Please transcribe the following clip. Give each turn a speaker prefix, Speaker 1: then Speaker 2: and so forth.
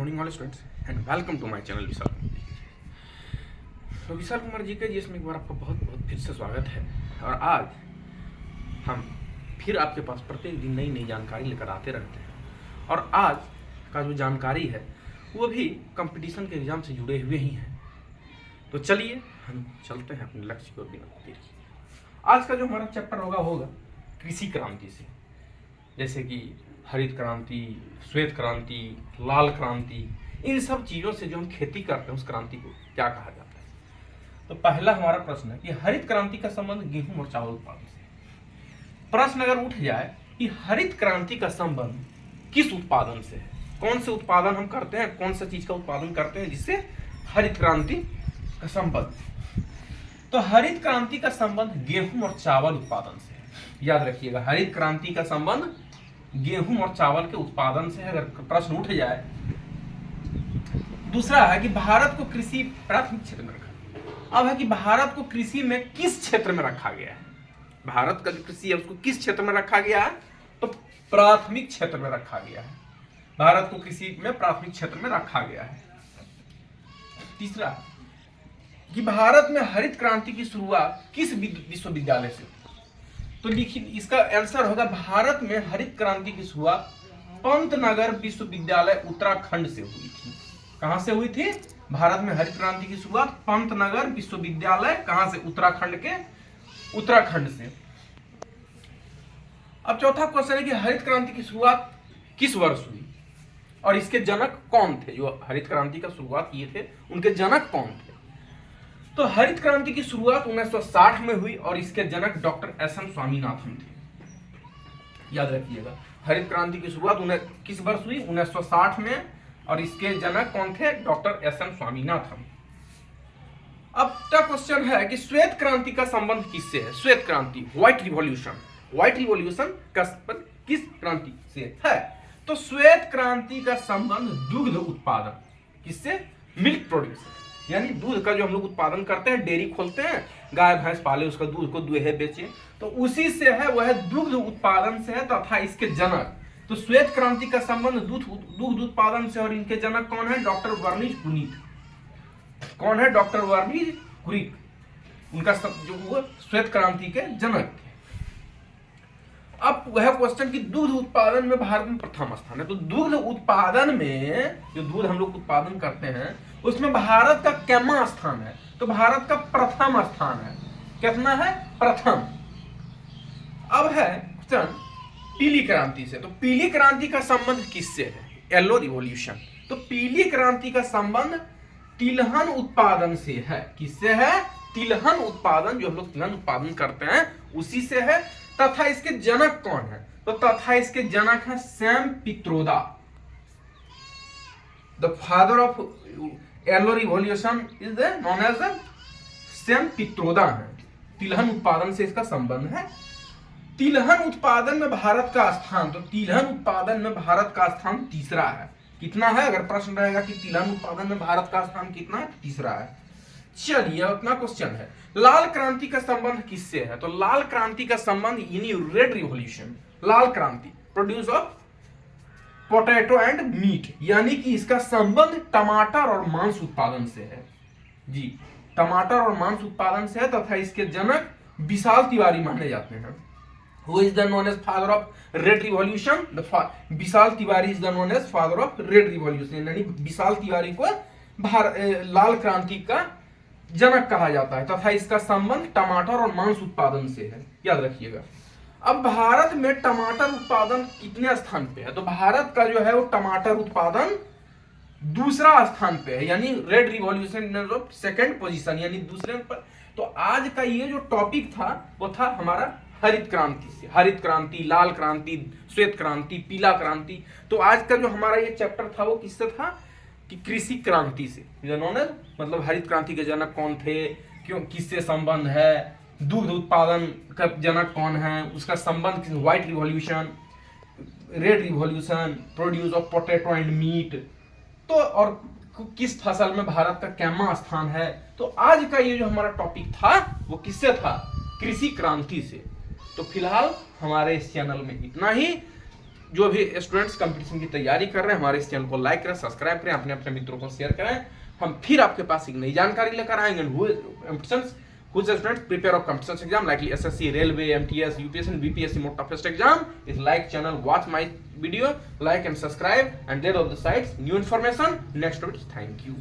Speaker 1: Morning all students and welcome to my channel Vishal Kumar ji. तो विशाल कुमार जी के जिसमें एक बार आपका बहुत बहुत फिर से स्वागत है। और आज हम फिर आपके पास प्रत्येक दिन नई नई जानकारी लेकर आते रहते हैं। और आज का जो जानकारी है वो भी कंपटीशन के एग्जाम से जुड़े हुए ही हैं। तो चलिए हम चलते हैं अपने लक्ष्य को बिना देरी किए। आज का जो हमारा चैप्टर होगा कृषि क्रांति से, जैसे कि हरित क्रांति, श्वेत क्रांति, लाल क्रांति, इन सब चीज़ों से जो हम खेती करते हैं उस क्रांति को क्या कहा जाता है। तो पहला हमारा प्रश्न है कि हरित क्रांति का संबंध गेहूं और चावल उत्पादन से। प्रश्न अगर उठ जाए कि हरित क्रांति का संबंध किस उत्पादन से है, कौन से उत्पादन हम करते हैं, कौन सा चीज का उत्पादन करते हैं जिससे हरित क्रांति का संबंध, तो हरित क्रांति का संबंध गेहूं और चावल उत्पादन से है। याद रखिएगा, हरित क्रांति का संबंध गेहूं और चावल के उत्पादन से अगर प्रश्न उठ जाए। दूसरा है कि भारत को कृषि प्राथमिक क्षेत्र में रखा। अब है कि भारत को कृषि में किस क्षेत्र में रखा गया है। भारत का जो कृषि है उसको किस क्षेत्र में रखा गया है, तो प्राथमिक क्षेत्र में रखा गया है। भारत को कृषि में प्राथमिक क्षेत्र में रखा गया है। तीसरा कि भारत में हरित क्रांति की शुरुआत किस विश्वविद्यालय से, तो लिखिए इसका आंसर होगा भारत में हरित क्रांति की शुरुआत पंतनगर विश्वविद्यालय उत्तराखंड से हुई थी। कहां से हुई थी? भारत में हरित क्रांति की शुरुआत पंतनगर विश्वविद्यालय, कहां से? उत्तराखंड से। अब चौथा क्वेश्चन है कि हरित क्रांति की शुरुआत किस वर्ष हुई और इसके जनक कौन थे? जो हरित क्रांति का शुरुआत किए थे उनके जनक कौन थे? तो हरित क्रांति की शुरुआत 1960 में हुई और इसके जनक डॉक्टर एस.एन. स्वामीनाथन थे। याद रखिएगा, हरित क्रांति की शुरुआत किस वर्ष हुई? 1960 में, और इसके जनक कौन थे? Doctor S N. स्वामीनाथन। अब का क्वेश्चन है कि श्वेत क्रांति का संबंध किससे है? श्वेत क्रांति, व्हाइट रिवॉल्यूशन का संबंध किस क्रांति से है? तो श्वेत क्रांति का संबंध दुग्ध उत्पादन, किससे? मिल्क प्रोड्यूसन, यानी दूध का जो हम लोग उत्पादन करते हैं, डेयरी खोलते हैं, गाय भैंस पाले, उसका दूध को दुहे बेचे, तो उसी से है, वह दुग्ध उत्पादन से है तथा इसके जनक। तो श्वेत क्रांति का संबंध दुग्ध उत्पादन से, और इनके जनक कौन है? डॉक्टर वर्निज कुनिक। कौन है? डॉक्टर वर्निज कुनिक, उनका जो वो श्वेत क्रांति के जनक थे। अब वह क्वेश्चन कि दुग्ध उत्पादन में भारत में प्रथम स्थान है। तो दुग्ध उत्पादन में जो दूध हम लोग उत्पादन करते हैं उसमें भारत का कैमा स्थान है? तो भारत का प्रथम स्थान है। कितना है? प्रथम। अब है क्वेश्चन पीली क्रांति से। तो पीली क्रांति का संबंध किससे है? Yellow revolution. तो पीली क्रांति का संबंध तिलहन उत्पादन से है। किससे है? तिलहन उत्पादन, जो हम लोग तिलहन उत्पादन करते हैं उसी से है। तथा इसके जनक कौन है? तो तथा इसके जनक है Sam Pitroda. The father of yellow revolution is known as Sam Pitroda है। तिलहन उत्पादन से इसका संबंध है। तिलहन उत्पादन में भारत का स्थान, तो तिलहन उत्पादन में भारत का स्थान तीसरा है। कितना है? अगर प्रश्न रहेगा कि तिलहन उत्पादन में भारत का स्थान कितना है, तीसरा है। चलिए अपना क्वेश्चन है लाल क्रांति का संबंध किससे है? तो लाल क्रांति का संबंध यानी रेड रिवॉल्यूशन, लाल क्रांति, produce of potato and meat, यानी कि इसका संबंध टमाटर और मांस उत्पादन से है। जी, टमाटर और मांस उत्पादन से है तथा इसके जनक विशाल तिवारी माने जाते हैं। Who is the known as father of red revolution? Vishal Tiwari is the known as father of red revolution, यानी विशाल तिवारी को लाल क्रांति का जनक कहा जाता है तथा इसका संबंध टमाटर और मांस उत्पादन से है। याद रखिएगा। अब भारत में टमाटर उत्पादन कितने स्थान पे है? तो भारत का जो है वो टमाटर उत्पादन दूसरा स्थान पे है, यानी रेड रिवॉल्यूशन सेकंड पोजीशन, यानी दूसरे पर। तो आज का ये जो टॉपिक था वो था हमारा हरित क्रांति से। हरित क्रांति, लाल क्रांति, श्वेत क्रांति, पीला क्रांति। तो आज का जो हमारा ये चैप्टर था वो किससे था? कि कृषि क्रांति से। मतलब हरित क्रांति के जनक कौन थे, क्यों, किससे संबंध है, दुग्ध उत्पादन का जनक कौन है, उसका संबंध किस, white revolution, red revolution, produce of potato and meat, तो और किस फसल में भारत का कैमा स्थान है। तो आज का ये जो हमारा टॉपिक था वो किससे था? कृषि क्रांति से। तो फिलहाल हमारे इस चैनल में इतना ही। जो भी स्टूडेंट्स कंपटीशन की तैयारी कर रहे हैं हमारे इस चैनल को लाइक करें, सब्सक्राइब करें, अपने अपने मित्रों को शेयर करें। हम फिर आपके पास एक नई जानकारी लेकर आएंगे। Who students prepare of competition exam like SSC, Railway, MTS, UPSC and BPSC more toughest exam is like channel, watch my video, like and subscribe and there on the sites new information next week. Thank you.